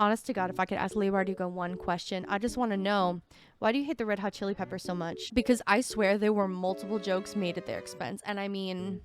Honest to God, if I could ask Leigh Bardugo one question, I just want to know, why do you hate the Red Hot Chili Peppers so much? Because I swear there were multiple jokes made at their expense, and I mean,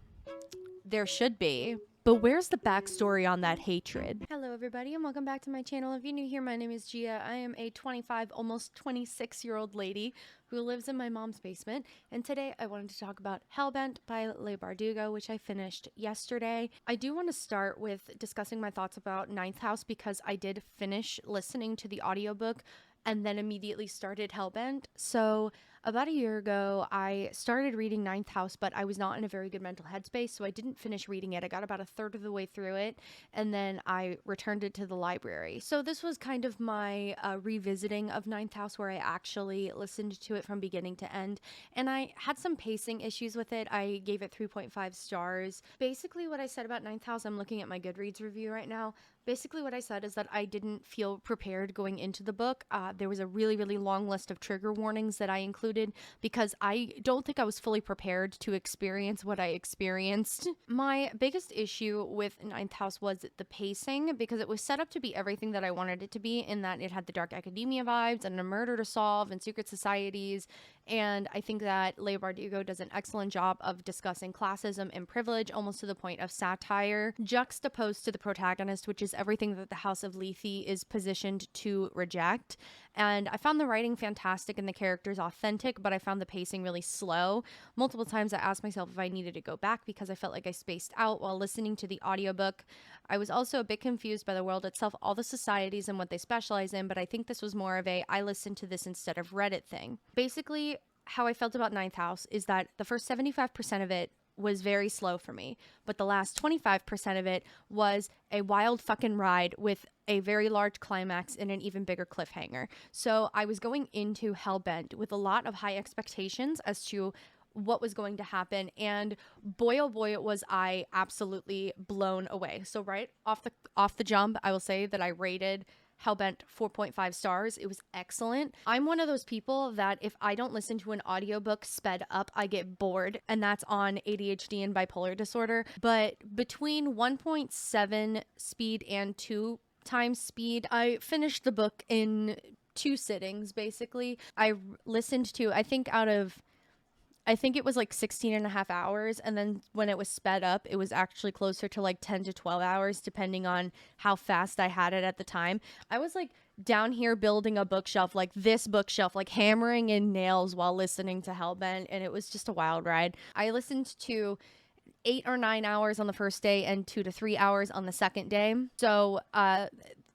there should be. But where's the backstory on that hatred? Hello, everybody, and welcome back to my channel. If you're new here, my name is Gia. I am a 25, almost 26-year-old lady who lives in my mom's basement. And today I wanted to talk about Hellbent by Leigh Bardugo, which I finished yesterday. I do want to start with discussing my thoughts about Ninth House because I did finish listening to the audiobook and then immediately started Hellbent. So about a year ago, I started reading Ninth House, but I was not in a very good mental headspace, so I didn't finish reading it. I got about a third of the way through it, and then I returned it to the library. So this was kind of my revisiting of Ninth House, where I actually listened to it from beginning to end, and I had some pacing issues with it. I gave it 3.5 stars. Basically, what I said about Ninth House, I'm looking at my Goodreads review right now. Basically, what I said is that I didn't feel prepared going into the book. There was a really, really long list of trigger warnings that I included because I don't think I was fully prepared to experience what I experienced. My biggest issue with Ninth House was the pacing because it was set up to be everything that I wanted it to be, in that it had the dark academia vibes and a murder to solve and secret societies. And I think that Leigh Bardugo does an excellent job of discussing classism and privilege, almost to the point of satire, juxtaposed to the protagonist, which is everything that the House of Lethe is positioned to reject. And I found the writing fantastic and the characters authentic, but I found the pacing really slow. Multiple times I asked myself if I needed to go back because I felt like I spaced out while listening to the audiobook. I was also a bit confused by the world itself, all the societies and what they specialize in, but I think this was more of a I listened to this instead of read it thing. Basically, how I felt about Ninth House is that the first 75% of it was very slow for me, but the last 25% of it was a wild fucking ride with a very large climax and an even bigger cliffhanger. So I was going into Hellbent with a lot of high expectations as to what was going to happen, and boy oh boy was I absolutely blown away. So right off the jump, I will say that I rated Hellbent 4.5 stars. It was excellent. I'm one of those people that if I don't listen to an audiobook sped up, I get bored, and that's on ADHD and bipolar disorder. But between 1.7 speed and 2 times speed, I finished the book in 2 sittings, basically. I listened to, I think it was like 16 and a half hours. And then when it was sped up, it was actually closer to like 10 to 12 hours, depending on how fast I had it at the time. I was like down here building a bookshelf, like this bookshelf, like hammering in nails while listening to Hellbent. And it was just a wild ride. I listened to 8 or 9 hours on the first day and 2 to 3 hours on the second day. So,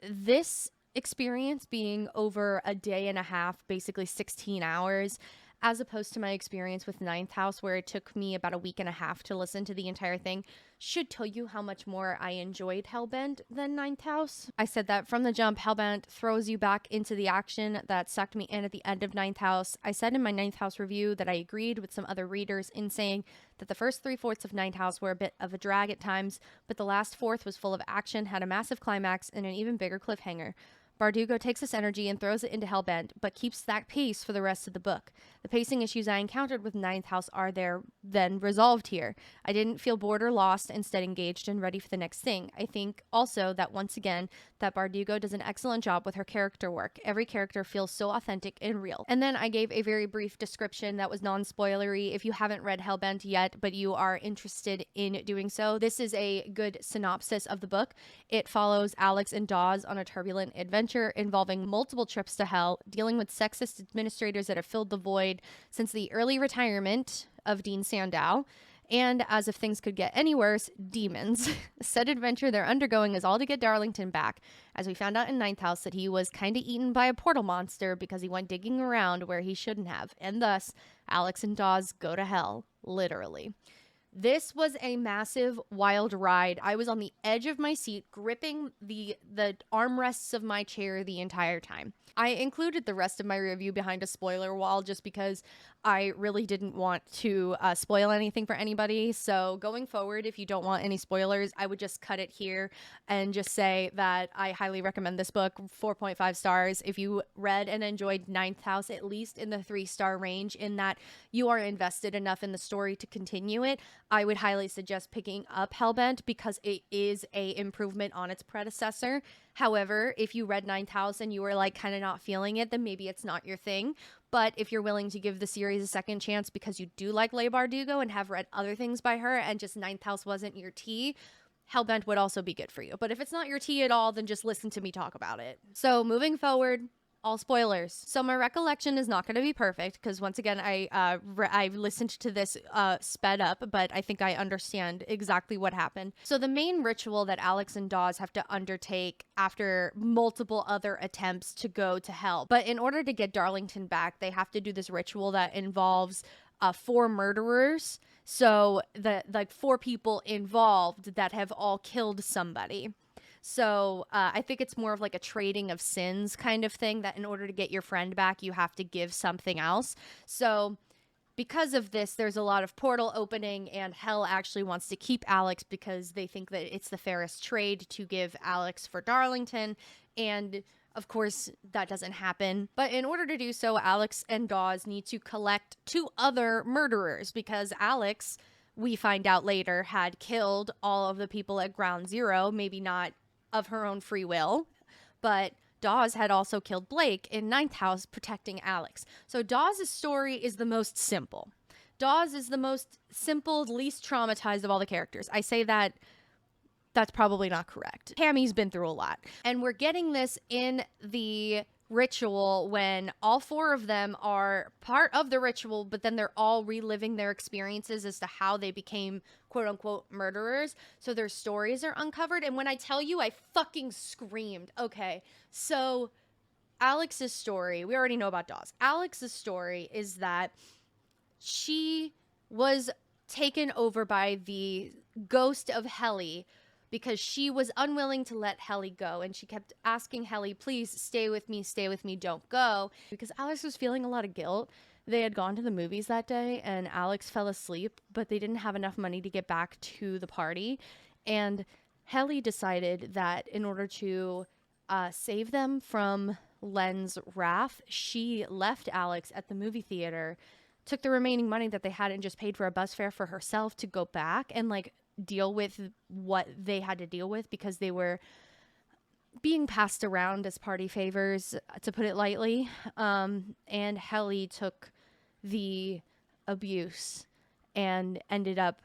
this experience being over a day and a half, basically 16 hours, as opposed to my experience with Ninth House, where it took me about a week and a half to listen to the entire thing, should tell you how much more I enjoyed Hellbent than Ninth House. I said that from the jump, Hellbent throws you back into the action that sucked me in at the end of Ninth House. I said in my Ninth House review that I agreed with some other readers in saying that the first 3/4 of Ninth House were a bit of a drag at times, but the last fourth was full of action, had a massive climax, and an even bigger cliffhanger. Bardugo takes this energy and throws it into Hellbent, but keeps that pace for the rest of the book. The pacing issues I encountered with Ninth House are then resolved here. I didn't feel bored or lost, instead engaged and ready for the next thing. I think also that once again, that Bardugo does an excellent job with her character work. Every character feels so authentic and real. And then I gave a very brief description that was non-spoilery. If you haven't read Hellbent yet, but you are interested in doing so, this is a good synopsis of the book. It follows Alex and Dawes on a turbulent adventure involving multiple trips to hell, dealing with sexist administrators that have filled the void since the early retirement of Dean Sandow. And as if things could get any worse, demons. Said adventure they're undergoing is all to get Darlington back, as we found out in Ninth House that he was kind of eaten by a portal monster because he went digging around where he shouldn't have, and thus Alex and Dawes go to hell, literally. This was a massive, wild ride. I was on the edge of my seat, gripping the armrests of my chair the entire time. I included the rest of my review behind a spoiler wall just because I really didn't want to spoil anything for anybody. So going forward, if you don't want any spoilers, I would just cut it here and just say that I highly recommend this book, 4.5 stars. If you read and enjoyed Ninth House, at least in the 3-star range, in that you are invested enough in the story to continue it, I would highly suggest picking up Hellbent because it is a improvement on its predecessor. However, if you read 9000 and you were like kind of not feeling it, then maybe it's not your thing. But if you're willing to give the series a second chance because you do like Leigh Bardugo and have read other things by her and just Ninth House wasn't your tea, Hellbent would also be good for you. But if it's not your tea at all, then just listen to me talk about it. So moving forward, all spoilers. So my recollection is not going to be perfect because once again, I listened to this sped up, but I think I understand exactly what happened. So the main ritual that Alex and Dawes have to undertake after multiple other attempts to go to hell. But in order to get Darlington back, they have to do this ritual that involves 4 murderers. So the like 4 people involved that have all killed somebody. So I think it's more of like a trading of sins kind of thing, that in order to get your friend back, you have to give something else. So because of this, there's a lot of portal opening, and Hell actually wants to keep Alex because they think that it's the fairest trade to give Alex for Darlington. And of course, that doesn't happen. But in order to do so, Alex and Dawes need to collect 2 other murderers because Alex, we find out later, had killed all of the people at Ground Zero, maybe not of her own free will, but Dawes had also killed Blake in Ninth House protecting Alex. So Dawes' story is the most simple. Dawes is the most simple, least traumatized of all the characters. I say that that's probably not correct. Tammy's been through a lot. And we're getting this in the ritual when all 4 of them are part of the ritual, but then they're all reliving their experiences as to how they became quote unquote murderers. So their stories are uncovered. And when I tell you, I fucking screamed. Okay, so Alex's story, we already know about Dawes. Alex's story is that she was taken over by the ghost of Helly because she was unwilling to let Helly go. And she kept asking Helly, please stay with me, don't go. Because Alex was feeling a lot of guilt. They had gone to the movies that day and Alex fell asleep, but they didn't have enough money to get back to the party. And Helly decided that in order to save them from Len's wrath, she left Alex at the movie theater, took the remaining money that they had and just paid for a bus fare for herself to go back and like deal with what they had to deal with because they were being passed around as party favors, to put it lightly. And Helly took the abuse and ended up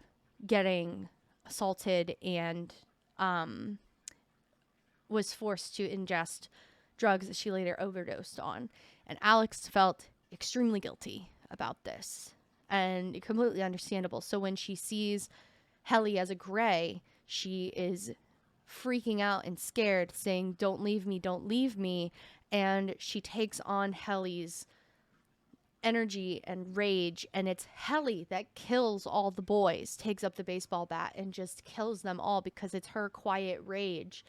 getting assaulted and was forced to ingest drugs that she later overdosed on. And Alex felt extremely guilty about this and completely understandable. So when she sees Helly as a gray, she is freaking out and scared, saying, don't leave me, don't leave me. And she takes on Helly's energy and rage, and it's Helly that kills all the boys, takes up the baseball bat and just kills them all because it's her quiet rage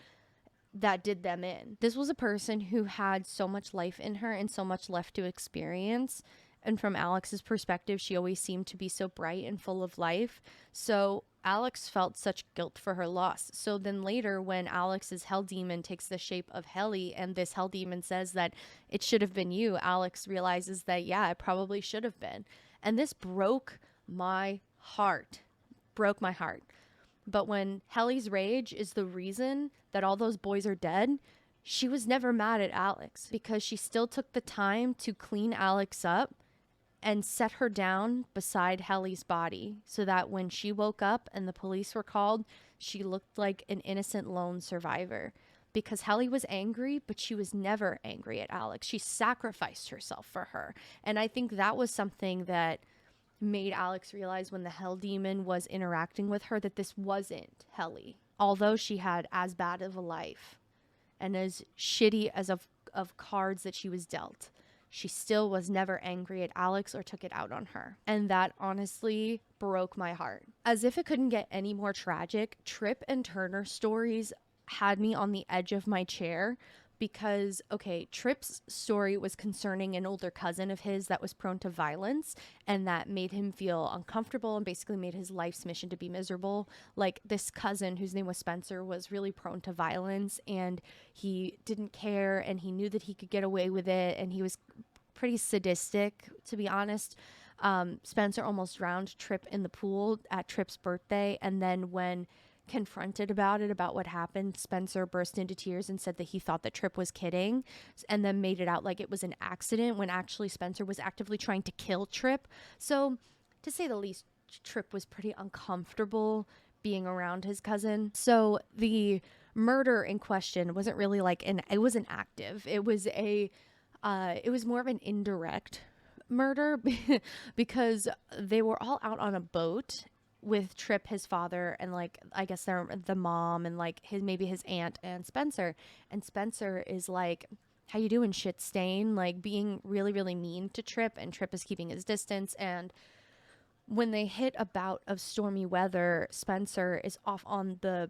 that did them in. This was a person who had so much life in her and so much left to experience. And from Alex's perspective, she always seemed to be so bright and full of life. So Alex felt such guilt for her loss. So then later, when Alex's hell demon takes the shape of Helly, and this hell demon says that it should have been you, Alex realizes that, yeah, it probably should have been. And this broke my heart. Broke my heart. But when Helly's rage is the reason that all those boys are dead, she was never mad at Alex because she still took the time to clean Alex up and set her down beside Helly's body so that when she woke up and the police were called, she looked like an innocent lone survivor. Because Helly was angry, but she was never angry at Alex. She sacrificed herself for her. And I think that was something that made Alex realize when the hell demon was interacting with her that this wasn't Helly. Although she had as bad of a life and as shitty as of cards that she was dealt, she still was never angry at Alex or took it out on her. And that honestly broke my heart. As if it couldn't get any more tragic, Tripp and Turner stories had me on the edge of my chair because, okay, Tripp's story was concerning an older cousin of his that was prone to violence and that made him feel uncomfortable and basically made his life's mission to be miserable. Like, this cousin, whose name was Spencer, was really prone to violence and he didn't care and he knew that he could get away with it and he was pretty sadistic, to be honest. Spencer almost drowned Trip in the pool at Trip's birthday. And then when confronted about what happened, Spencer burst into tears and said that he thought that Trip was kidding, and then made it out like it was an accident when actually Spencer was actively trying to kill Trip. So, to say the least, Trip was pretty uncomfortable being around his cousin. So the murder in question wasn't really like it wasn't active. It was more of an indirect murder because they were all out on a boat with Trip, his father, and like I guess the mom and like his aunt and Spencer. And Spencer is like, "How you doing, shit stain?" Like being really really mean to Trip, and Trip is keeping his distance. And when they hit a bout of stormy weather, Spencer is off on the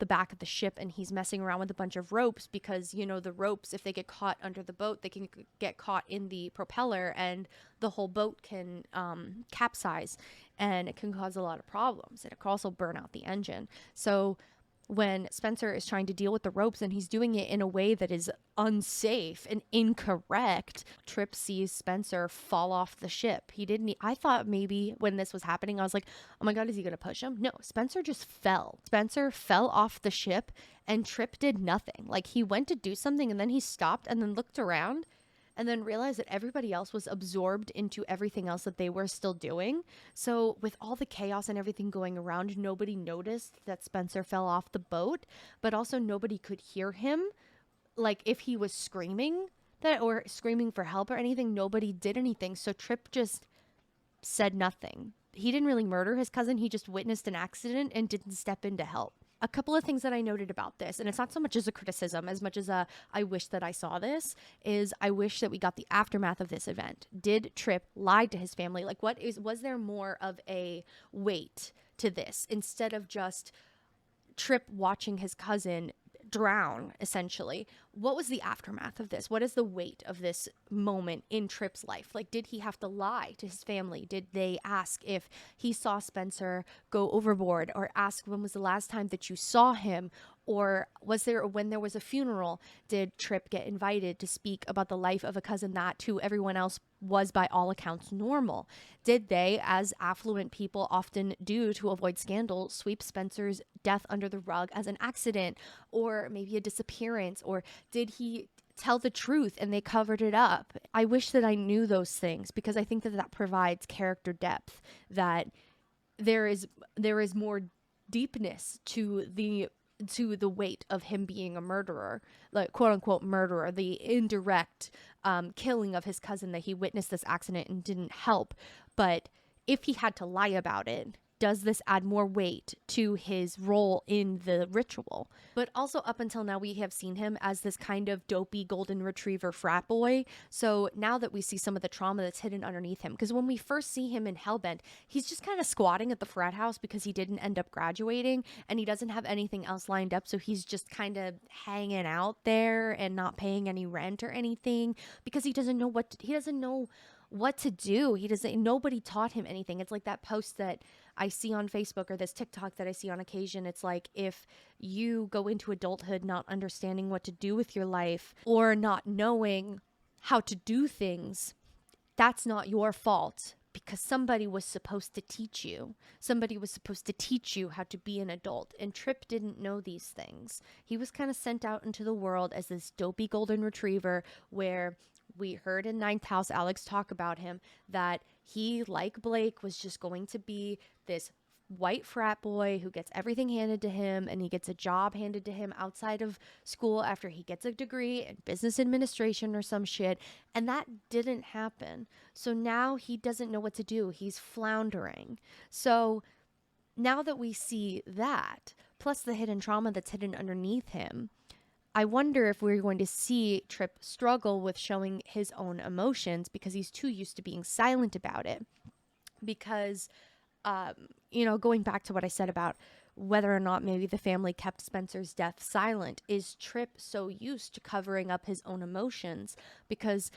back of the ship, and he's messing around with a bunch of ropes because the ropes, if they get caught under the boat, they can get caught in the propeller and the whole boat can capsize, and it can cause a lot of problems, and it can also burn out the engine. So when Spencer is trying to deal with the ropes and he's doing it in a way that is unsafe and incorrect, Trip sees Spencer fall off the ship. I thought maybe when this was happening, I was like, oh my God, is he going to push him? No, Spencer just fell. Spencer fell off the ship and Trip did nothing. Like he went to do something and then he stopped and then looked around and then realized that everybody else was absorbed into everything else that they were still doing. So with all the chaos and everything going around, nobody noticed that Spencer fell off the boat, but also nobody could hear him. Like if he was screaming or screaming for help or anything, nobody did anything. So Trip just said nothing. He didn't really murder his cousin. He just witnessed an accident and didn't step in to help. A couple of things that I noted about this, and it's not so much as a criticism as much as I wish that I saw this, is I wish that we got the aftermath of this event. Did Trip lie to his family? Like was there more of a weight to this instead of just Trip watching his cousin drown, essentially? What was the aftermath of this? What is the weight of this moment in Trip's life? Like, did he have to lie to his family? Did they ask if he saw Spencer go overboard, or ask when was the last time that you saw him? Or when there was a funeral, did Trip get invited to speak about the life of a cousin that to everyone else was by all accounts normal? Did they, as affluent people often do to avoid scandal, sweep Spencer's death under the rug as an accident or maybe a disappearance? Or did he tell the truth and they covered it up? I wish that I knew those things because I think that provides character depth, that there is more deepness to the weight of him being a murderer, like quote unquote murderer, the indirect killing of his cousin, that he witnessed this accident and didn't help. But if he had to lie about it, does this add more weight to his role in the ritual? But also up until now, we have seen him as this kind of dopey golden retriever frat boy. So now that we see some of the trauma that's hidden underneath him, because when we first see him in Hellbent, he's just kind of squatting at the frat house because he didn't end up graduating and he doesn't have anything else lined up. So he's just kind of hanging out there and not paying any rent or anything because he doesn't know what to do. Nobody taught him anything. It's like that post that I see on Facebook, or this TikTok that I see on occasion. It's like, if you go into adulthood not understanding what to do with your life or not knowing how to do things, that's not your fault, because somebody was supposed to teach you. Somebody was supposed to teach you how to be an adult. And Trip didn't know these things. He was kind of sent out into the world as this dopey golden retriever, where we heard in Ninth House Alex talk about him, that he, like Blake, was just going to be this white frat boy who gets everything handed to him, and he gets a job handed to him outside of school after he gets a degree in business administration or some shit. And that didn't happen. So now he doesn't know what to do. He's floundering. So now that we see that, plus the hidden trauma that's hidden underneath him, I wonder if we're going to see Trip struggle with showing his own emotions because he's too used to being silent about it. Because, going back to what I said about whether or not maybe the family kept Spencer's death silent, is Trip so used to covering up his own emotions? Because,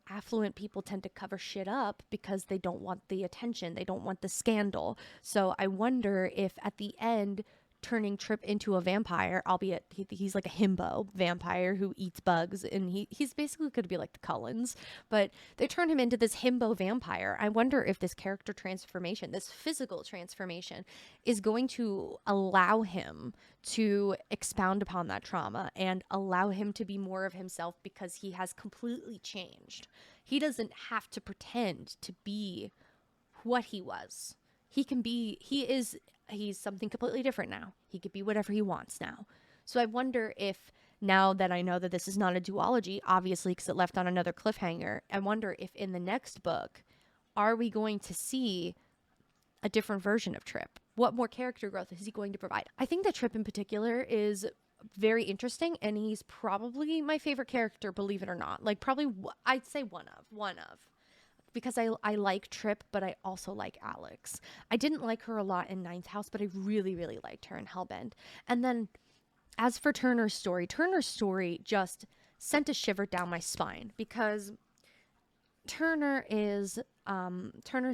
affluent people tend to cover shit up because they don't want the attention. They don't want the scandal. So I wonder if at the end, turning Trip into a vampire, albeit he's like a himbo vampire who eats bugs, and he's basically going to be like the Cullens, but they turn him into this himbo vampire. I wonder if this character transformation, this physical transformation, is going to allow him to expound upon that trauma and allow him to be more of himself, because he has completely changed. He doesn't have to pretend to be what he was. He's something completely different now. He could be whatever he wants now. So I wonder if, now that I know that this is not a duology, obviously, because it left on another cliffhanger, I wonder if in the next book, are we going to see a different version of Trip? What more character growth is he going to provide? I think that Trip in particular is very interesting, and he's probably my favorite character, believe it or not. Like, probably, I'd say one of. Because I like Trip, but I also like Alex. I didn't like her a lot in Ninth House, but I really, really liked her in Hellbent. And then as for Turner's story just sent a shiver down my spine, because Turner's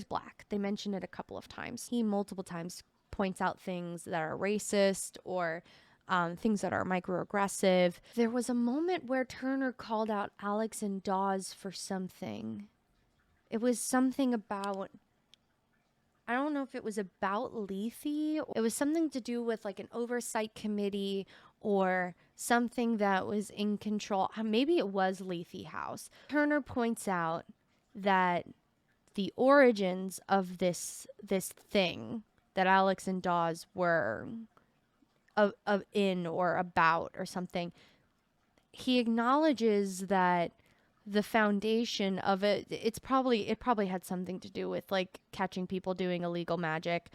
black. They mention it a couple of times. He multiple times points out things that are racist or things that are microaggressive. There was a moment where Turner called out Alex and Dawes for something. It was something about, I don't know if it was about Lethe. It was something to do with like an oversight committee or something that was in control. Maybe it was Lethe House. Turner points out that the origins of this thing that Alex and Dawes were in or about or something, he acknowledges that the foundation of it probably had something to do with like catching people doing illegal magic.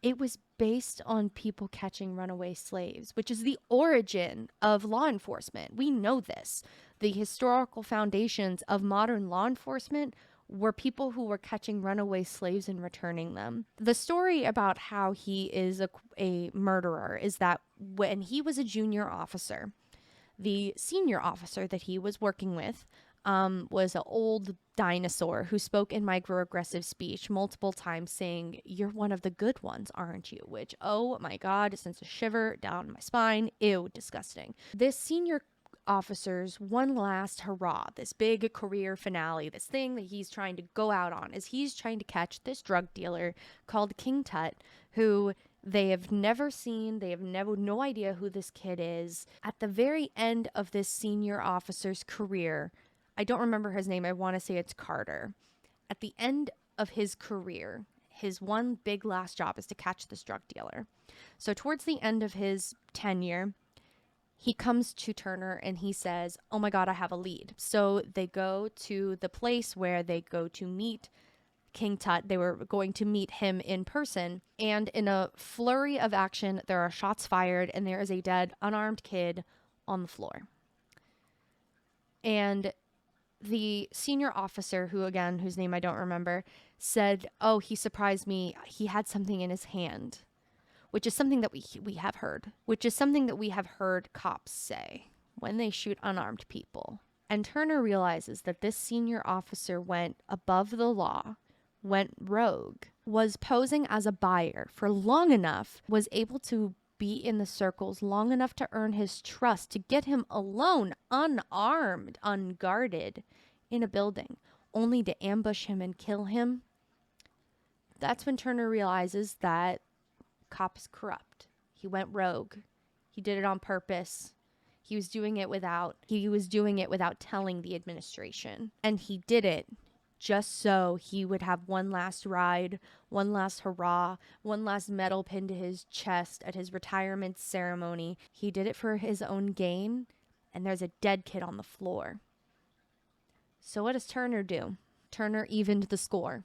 It was based on people catching runaway slaves, which is the origin of law enforcement. We know this. The historical foundations of modern law enforcement were people who were catching runaway slaves and returning them. The story about how he is a murderer is that when he was a junior officer, the senior officer that he was working with was an old dinosaur who spoke in microaggressive speech multiple times, saying, "You're one of the good ones, aren't you?" Which, oh my God, it sends a shiver down my spine. Ew, disgusting. This senior officer's one last hurrah, this big career finale, this thing that he's trying to go out on, is he's trying to catch this drug dealer called King Tut, who they have never seen. They have no idea who this kid is. At the very end of this senior officer's career, I don't remember his name. I want to say it's Carter. At the end of his career, his one big last job is to catch this drug dealer. So towards the end of his tenure, he comes to Turner and he says, "Oh my God, I have a lead." So they go to the place where they go to meet King Tut. They were going to meet him in person, and in a flurry of action, there are shots fired and there is a dead, unarmed kid on the floor. And the senior officer, whose name I don't remember, said, "Oh, he surprised me. He had something in his hand," which is something that we have heard cops say when they shoot unarmed people. And Turner realizes that this senior officer went above the law, went rogue, was posing as a buyer for long enough, was able to be in the circles long enough to earn his trust, to get him alone, unarmed, unguarded, in a building, only to ambush him and kill him. That's when Turner realizes that cop is corrupt. He went rogue. He did it on purpose. He was doing it without telling the administration. And he did it just so he would have one last ride, one last hurrah, one last medal pinned to his chest at his retirement ceremony. He did it for his own gain, and there's a dead kid on the floor. So what does Turner do? Turner evened the score,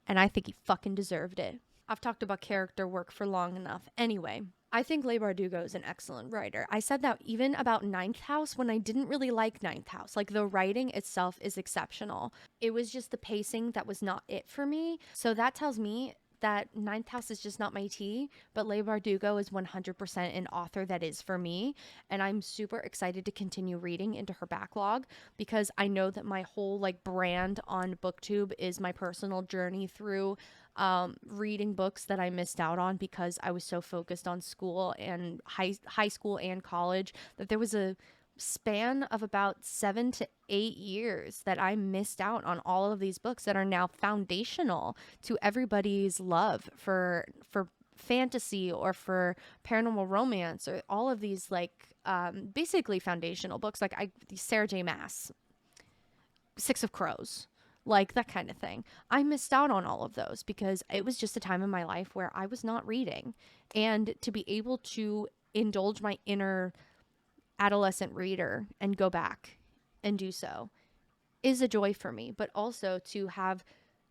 and I think he fucking deserved it. I've talked about character work for long enough. Anyway, I think Leigh Bardugo is an excellent writer. I said that even about Ninth House when I didn't really like Ninth House. Like, the writing itself is exceptional. It was just the pacing that was not it for me. So that tells me that Ninth House is just not my tea, but Leigh Bardugo is 100% an author that is for me. And I'm super excited to continue reading into her backlog because I know that my whole like brand on BookTube is my personal journey through reading books that I missed out on because I was so focused on school and high school and college that there was a span of about 7 to 8 years that I missed out on all of these books that are now foundational to everybody's love for fantasy or for paranormal romance or all of these like basically foundational books like Sarah J. Maas, Six of Crows, like that kind of thing. I missed out on all of those because it was just a time in my life where I was not reading, and to be able to indulge my inner adolescent reader and go back and do so is a joy for me. But also to have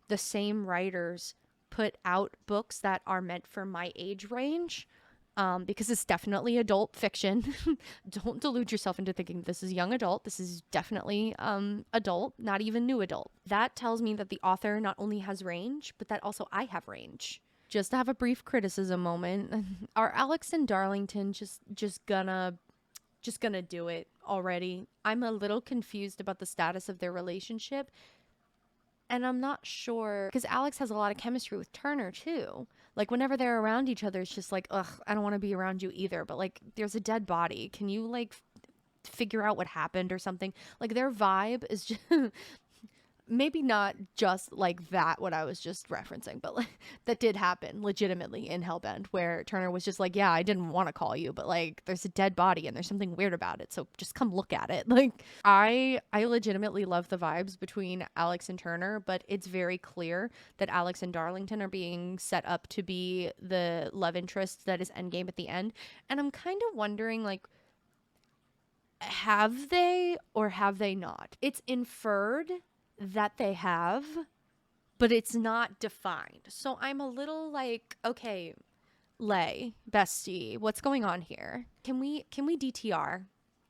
the same writers put out books that are meant for my age range, because it's definitely adult fiction. Don't delude yourself into thinking this is young adult. This is definitely adult, not even new adult. That tells me that the author not only has range, but that also I have range. Just to have a brief criticism moment, are Alex and Darlington just gonna do it already? I'm a little confused about the status of their relationship. And I'm not sure, because Alex has a lot of chemistry with Turner too. Like whenever they're around each other, it's just like, ugh, I don't want to be around you either. But like, there's a dead body. Can you like figure out what happened or something? Like their vibe is just maybe not just like that, what I was just referencing, but like that did happen legitimately in Hellbent, where Turner was just like, yeah, I didn't want to call you, but like there's a dead body and there's something weird about it, so just come look at it. Like I legitimately love the vibes between Alex and Turner, but it's very clear that Alex and Darlington are being set up to be the love interest that is Endgame at the end. And I'm kind of wondering, like, have they or have they not? It's inferred that they have, but it's not defined. So I'm a little like, okay, Leigh, bestie, what's going on here? Can we DTR?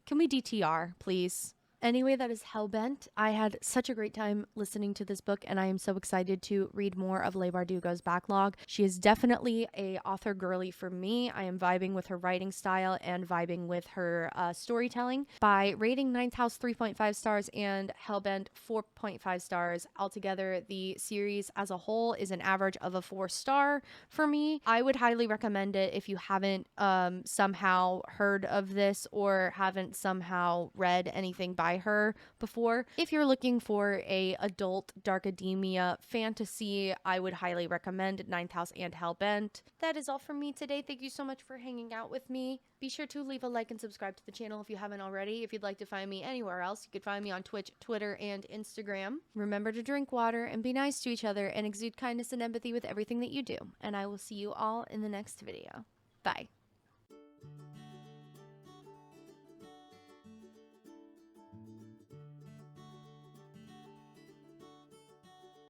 Can we DTR, please? Anyway, that is Hellbent. I had such a great time listening to this book, and I am so excited to read more of Leigh Bardugo's backlog. She is definitely a author girly for me. I am vibing with her writing style and vibing with her storytelling. By rating Ninth House 3.5 stars and Hellbent 4.5 stars, altogether the series as a whole is an average of a 4-star for me. I would highly recommend it if you haven't somehow heard of this or haven't somehow read anything by her before. If you're looking for a adult dark academia fantasy, I would highly recommend Ninth House and Hellbent. That is all from me today. Thank you so much for hanging out with me. Be sure to leave a like and subscribe to the channel if you haven't already. If you'd like to find me anywhere else, you could find me on Twitch, Twitter, and Instagram. Remember to drink water and be nice to each other and exude kindness and empathy with everything that you do. And I will see you all in the next video. Bye.